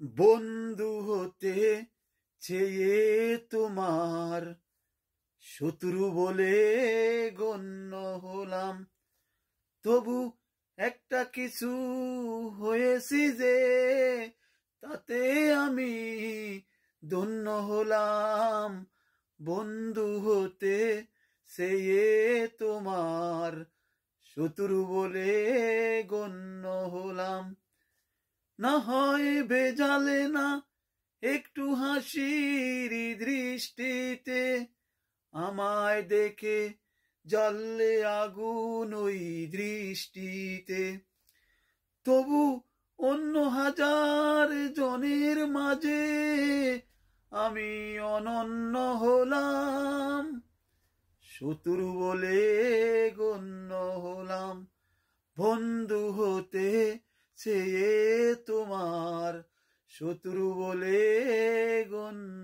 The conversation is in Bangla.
বন্ধু হতে চেয়ে তোমার শত্রু বলে গণ্য হলাম, তবু একটা কিছু হয়েছি যে তাতে আমি ধন্য হলাম। বন্ধু হতে চেয়ে তোমার শত্রু বলে গণ্য হলাম। না হয় বেজালে না একটু হাসির দৃষ্টিতে, আমায় দেখে জ্বললে আগুন ওই দৃষ্টিতে, তবু অন্য হাজার জনের মাঝে আমি অনন্য হলাম, শত্রু বলে গণ্য হলাম। বন্ধু হতে চেয়ে তোমার শত্রু বলে গণ্য